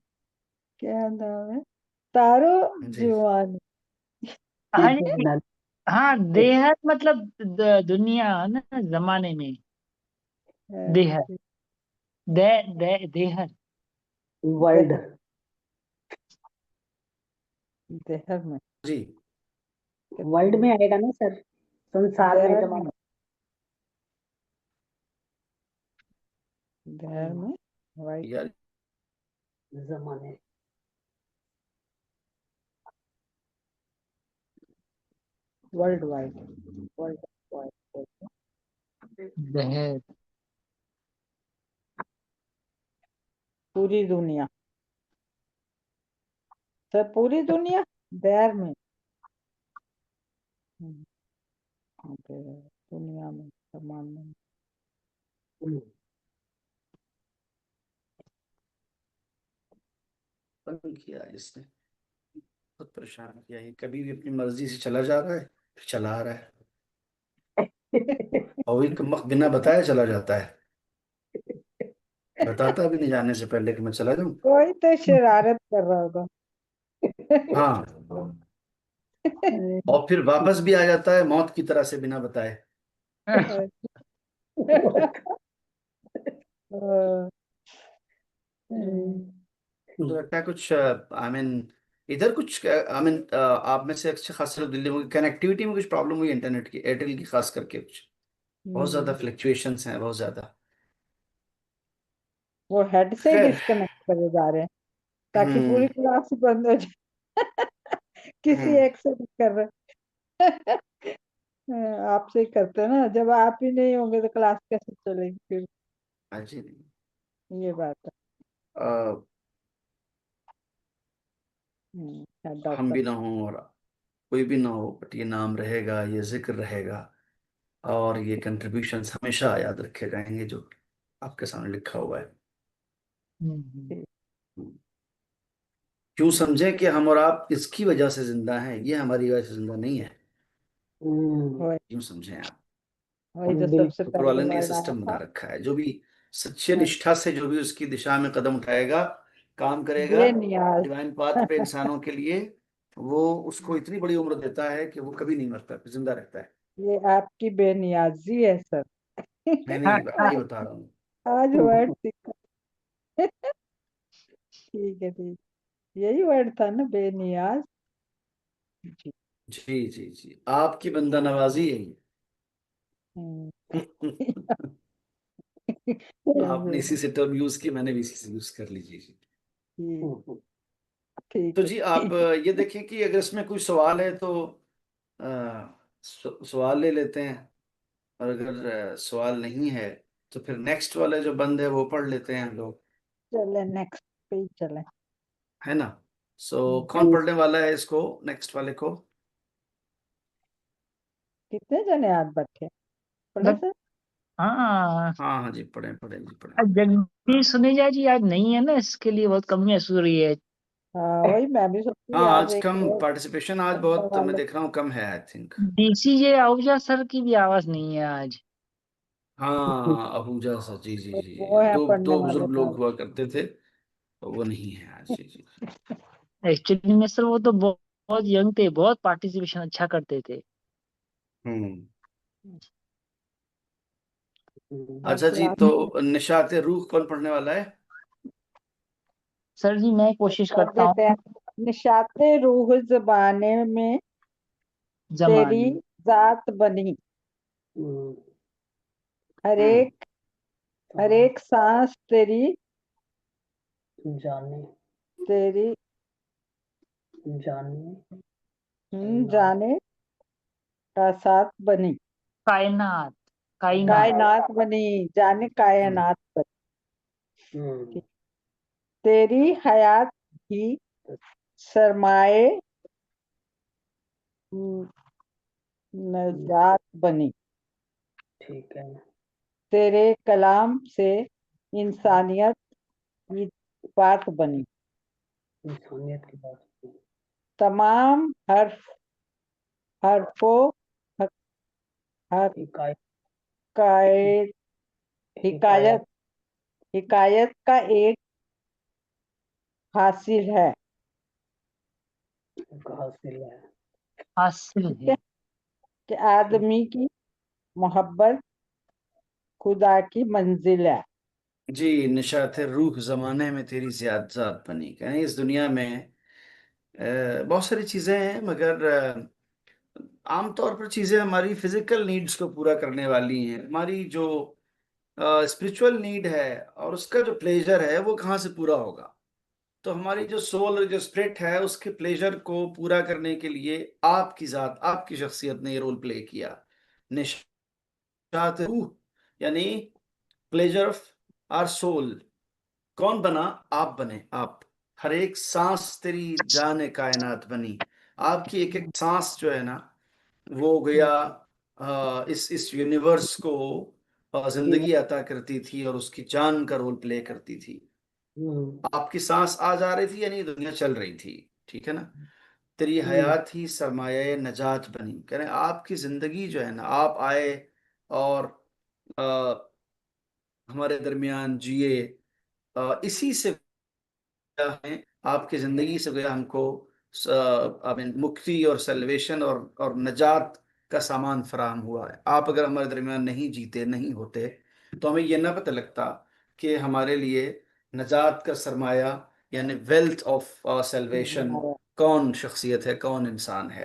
क्या नाम है? तारो जी जुबान। हाँ जी। हाँ, देहर मतलब दुनिया ना, जमाने में there, they, they, there. World. There में, जी। वर्ल्ड में आएगा ना सर, संसार में, देहर जमाना। में, देहर में, वाइट, यार जमाने। World wide, world wide, there. पूरी दुनिया, सर पूरी दुनिया देहर में। देहर, दुनिया में, समान में। तंग किया इसने, बहुत परेशान किया। ये कभी भी अपनी मर्जी से चला जा रहा है, फिर चला आ रहा है, और वही बिना बताए चला जाता है, बताता भी नहीं जाने से पहले कि मैं चला जाऊं। कोई तो शरारत कर रहा होगा। हाँ, और फिर वापस भी आ जाता है मौत की तरह से, बिना बताए। तो लगता है कुछ आई मीन इधर कुछ आई मीन आप में से अच्छे खास लोग दिल्ली में कनेक्टिविटी में कुछ प्रॉब्लम हुई इंटरनेट की, एयरटेल की खास करके कुछ बहुत ज्यादा फ्लक्चुएशंस हैं, बहुत ज्यादा। वो हेड से खैर। डिस्कनेक्ट करे जा रहे हैं ताकि हम्म। पूरी क्लास बंद हो जाए। किसी हम्म। एक से नहीं कर रहे। आपसे ही करते हैं ना, जब आप ही नहीं होंगे तो क्लास कैसे चलेगी फिर? हाँ जी। ये बात है। अ, हेड हम ऑफ। भी ना हों और कोई भी ना हो, बट ये नाम रहेगा, ये जिक्र रहेगा, और ये कंट्रीब्यूशंस हमेशा याद रखे जाएंगे जो आपके सामने लिखा हुआ है। क्यों समझे कि हम और आप इसकी वजह से जिंदा हैं, ये हमारी वजह से जिंदा नहीं है। वही क्यों समझे आप? वही तो सबसे ऊपर वाले पहले ने ये वर्ड आया सिस्टम बना था। रखा है, जो भी सच्चे निष्ठा से जो भी उसकी दिशा में कदम उठाएगा, काम करेगा बेनियाज। डिवाइन पाथ पे इंसानों के लिए, वो उसको इतनी बड़ी उम्र देता है कि वो कभी नहीं मरता, जिंदा रहता है। ये आपकी बेनियाजी है सर। नहीं नहीं, वाकई बता रहा हूँ। आज वर्ड सीखा। ठीक है, ठीक। यही वर्ड था ना, बेनियाज। जी। जी जी जी, आपकी बंदा नवाजी है ये। हम्म, आपने कैसे? इसी से टर्म यूज की, मैंने भी इसी से यूज कर लीजिए जी। ठीक, ठीक तो है, जी आप ठीक। ये देखें कि अगर इसमें कोई सवाल है तो अ, सवाल ले लेते हैं, और अगर सवाल नहीं है तो फिर नेक्स्ट वाले जो बंद है वो पढ़ लेते हैं हम लोग। चले नेक्स्ट पे ही चले। है ना। कौन पढ़ने वाला है इसको, नेक्स्ट वाले को? कितने जने हाथ बैठे पढ़े मतलब सर? हाँ, हाँ हाँ जी, पढ़े पढ़े जी, पढ़े। आज जगदीश सुनेजा जी आज नहीं है ना, इसके लिए बहुत कम महसूस हो रही है। हाँ वही मैं भी सोचती हाँ, हूँ, आज आज एक कम और पार्टिसिपेशन, आज पढ़ने बहुत मैं वाले। देख रहा हूँ कम है, आई थिंक। डीसीजे आहूजा सर की भी आवाज नहीं है आज। हाँ, अहूजा सर, जी जी तो जी, वो है दो पढ़ने दो वाले बुजुर्ग लोग साहब। हुआ करते थे, तो वो नहीं है आज, जी जी। एक्चुअली में सर वो तो बहुत, बहुत यंग थे, बहुत पार्टिसिपेशन अच्छा करते थे। हम्म। और अच्छा जी, क्लास तो में निशात रूह कौन पढ़ने वाला है? सर जी मैं कोशिश पढ़ करता देते हूँ। हैं। निशाते रूह जबाने में तेरी जमाने। जात बनी, हर हम्म। एक हर एक सांस तेरी जाने तेरी जाने जाने का साथ बनी, कायनात। कायनात। कायनात बनी, जाने हम्म। कायनात बनी। तेरी हयात ही सरमाए नजात बनी, ठीक है। तेरे कलाम से इंसानियत की बात बनी, इंसानियत की बात। तमाम हरफों हिकायत हकायत हिकायत हिकायत का एक हासिल है। हासिल है। हासिल ठीक है है। कि आदमी की मोहब्बत खुदा की मंजिल है। जी, निशात रूह जमाने में तेरी ज़ियाद ज़ात बनी, कहें इस दुनिया में बहुत सारी चीजें हैं, मगर आमतौर पर चीजें हमारी फिजिकल नीड्स को पूरा करने वाली हैं। हमारी जो स्पिरिचुअल नीड है और उसका जो प्लेजर है वो कहाँ से पूरा होगा? तो हमारी जो सोल और जो स्पिरिट है उसके प्लेजर को पूरा करने के लिए आपकी जात, आपकी शख्सियत ने ये रोल प्ले किया। निशात रूह यानी प्लेजर ऑफ आर सोल, कौन बना? आप बने, आप। हर एक सांस तेरी जान कायनात बनी, आपकी एक एक सांस जो है ना, वो गया इस यूनिवर्स को जिंदगी अता करती थी और उसकी जान का रोल प्ले करती थी। आपकी सांस आ जा रही थी यानी दुनिया चल रही थी, ठीक है ना। तेरी हयात ही सरमाया नजात बनी, कह रहे हैं आपकी जिंदगी जो है ना, आप आए और हमारे दरमियान जिए, इसी से है, आपकी जिंदगी से गया हमको आई मीन मुक्ति और सल्वेशन और नजात का सामान फराहम हुआ है। आप अगर हमारे दरमियान नहीं जीते, नहीं होते, तो हमें यह ना पता लगता कि हमारे लिए नजात का सरमाया यानी वेल्थ ऑफ सल्वेशन कौन शख्सियत है, कौन इंसान है,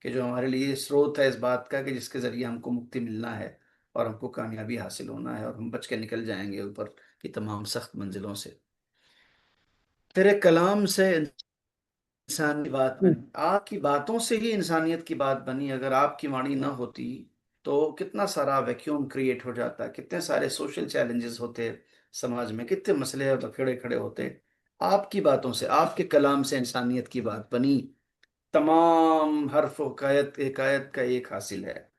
कि जो हमारे लिए स्रोत है इस बात का कि जिसके जरिए हमको मुक्ति मिलना है और हमको कामयाबी हासिल होना है और हम बच के निकल जाएंगे ऊपर की तमाम सख्त मंजिलों से। तेरे कलाम से इंसान की बात बनी, आपकी बातों से ही इंसानियत की बात बनी। अगर आपकी वाणी ना होती तो कितना सारा वैक्यूम क्रिएट हो जाता, कितने सारे सोशल चैलेंजेस होते समाज में, कितने मसले और खड़े खड़े होते। आपकी बातों से, आपके कलाम से इंसानियत की बात बनी, तमाम हर्फ हकायत हिकायत का एक हासिल है।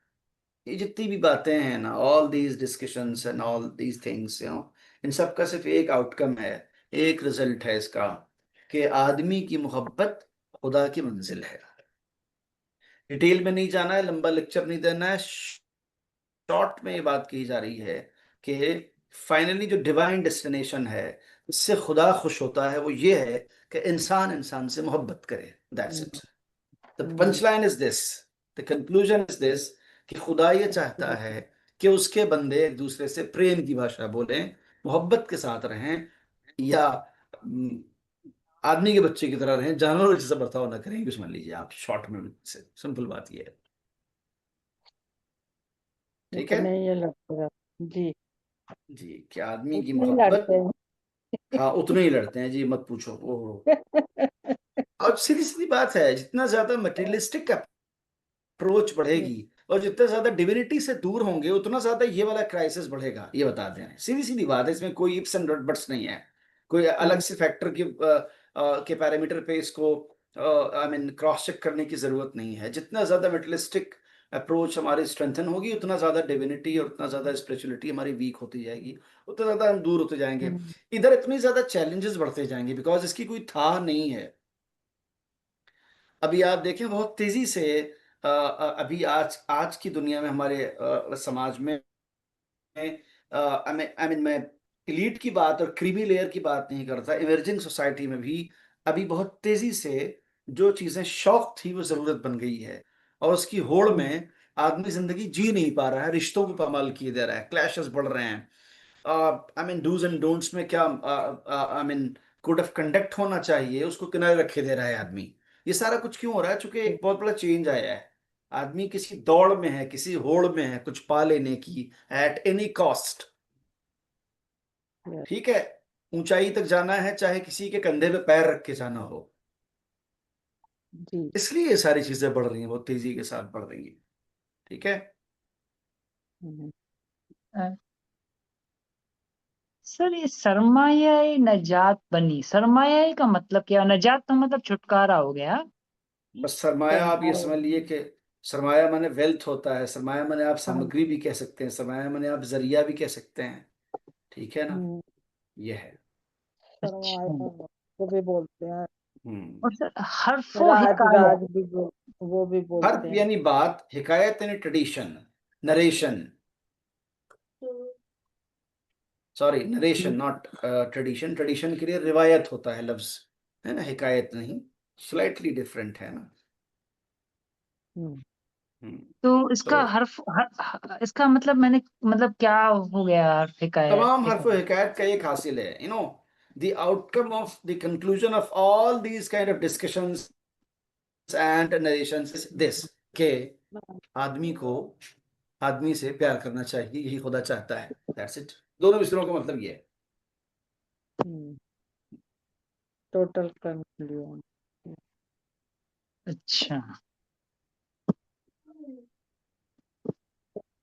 ये जितनी भी बातें हैं ना, all these discussions and all these things, इन सब का सिर्फ एक आउटकम है, एक रिजल्ट है इसका, कि आदमी की मोहब्बत खुदा की मंजिल है। डिटेल में नहीं जाना है, लंबा लेक्चर नहीं देना है, शॉर्ट में ये बात की जा रही है कि फाइनली जो डिवाइन डेस्टिनेशन है, इससे खुदा खुश होता है, वो ये है कि इंसान इंसान से मोहब्बत करे। That's it. The punch line is this, the conclusion is this, कि खुदा ये चाहता है कि उसके बंदे एक दूसरे से प्रेम की भाषा बोलें, मोहब्बत के साथ रहें, या आदमी के बच्चे की तरह रहें, जानवरों जैसा बर्ताव ना करें। कुछ मान लीजिए आप, शॉर्ट में से सिंपल बात ये है। ठीक है इतने ये लगते रहते जी। जी, कि आदमी की इतने मोहब्बत, लड़ते हैं। हाँ उतने ही लड़ते हैं जी, मत पूछो। ओहो, अब सीधी सीधी बात है, जितना ज्यादा मटेरियलिस्टिक अप्रोच बढ़ेगी और जितना ज्यादा डिविनिटी से दूर होंगे, उतना ज्यादा ये वाला क्राइसिस बढ़ेगा, ये बता दें। सीधी सीधी बात है, इसमें कोई इफ्स एंड बट्स नहीं है, कोई अलग से फैक्टर की के पैरामीटर पे इसको आई मीन क्रॉस चेक करने की जरूरत नहीं है। जितना ज्यादा मेटलिस्टिक अप्रोच हमारी स्ट्रेंथन होगी, उतना ज्यादा डिविनिटी और उतना ज्यादा स्पिरिचुअलिटी हमारी वीक होती जाएगी, उतना ज्यादा हम दूर होते जाएंगे। इधर इतनी ज्यादा चैलेंजेस बढ़ते जाएंगे बिकॉज इसकी कोई था नहीं है। अभी आप देखें बहुत तेजी से अभी आज आज की दुनिया में हमारे समाज में आई मीन मैं एलीट की बात और क्रीमी लेयर की बात नहीं करता, इमर्जिंग सोसाइटी में भी अभी बहुत तेजी से जो चीजें शौक थी वो जरूरत बन गई है, और उसकी होड़ में आदमी जिंदगी जी नहीं पा रहा है, रिश्तों को पामाल किए दे रहा है, क्लैशेस बढ़ रहे हैं। I mean dos and don'ts में क्या I mean code of conduct होना चाहिए, उसको किनारे रखे दे रहा है आदमी। ये सारा कुछ क्यों हो रहा है? चूंकि एक बहुत बड़ा चेंज आया है। आदमी किसी दौड़ में है, किसी होड़ में है कुछ पा लेने की, एट एनी कॉस्ट। Yes. ठीक है, ऊंचाई तक जाना है चाहे किसी के कंधे पे पैर रख के जाना हो। जी। इसलिए ये सारी चीजें बढ़ रही हैं, बहुत तेजी के साथ बढ़ रही हैं। ठीक है। हम्म, सर ये सरमायाई नजात बनी, सरमायाई का मतलब क्या? नजात का मतलब छुटकारा हो गया। बस सरमाया आप ये सरमाया। समझ लिए कि सरमाया माने वेल्थ होता है, सरमाया माने आप हाँ। सामग्री भी कह सकते हैं, सरमाया माने आप जरिया भी कह सकते हैं। ठीक है ना, हम्म, ये है। सरमाया अच्छा। को भी बोलते हैं, और सर हर्फो राज हिकाया, राज भी वो भी बोलते हर हैं। यानी बात, हिकायत यानी tradition, narration, sorry narration not tradition. Tradition के लिए रिवायत होता है लफ्ज, है ना, हिकायत नहीं, स्लाइटली डिफरेंट है ना। हम्म, हम्म, तो इसका तो इसका मतलब मैंने मतलब क्या हो गया हर्फ हिकाया? तमाम हर्फ हिकायत का एक हासिल है, you know, the outcome of the conclusion of all these kind of discussions and narrations is this, के आदमी को आदमी से प्यार करना चाहिए, यही खुदा चाहता है। That's it. दोनों मिसरों का मतलब ये है। Total conclusion. अच्छा।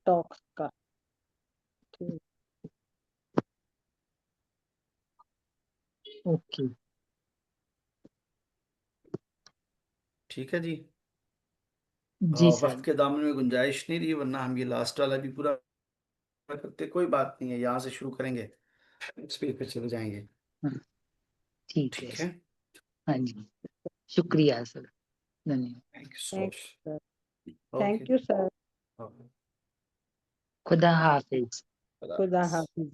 टॉक्स का। ठीक। ओके। ठीक है जी। जी वक्त सर। के दामन में गुंजाइश नहीं रही, वरना हम ये लास्ट वाला भी पूरा करते। कोई बात नहीं है, यहाँ से शुरू करेंगे, इस पे चले जाएंगे। हाँ, ठीक है ठीक है। सर। हाँ जी, शुक्रिया सर, धन्यवाद। Thank you so thank much. Sir. Okay. Thank you sir. खुदा हाफिज। खुदा हाफिज।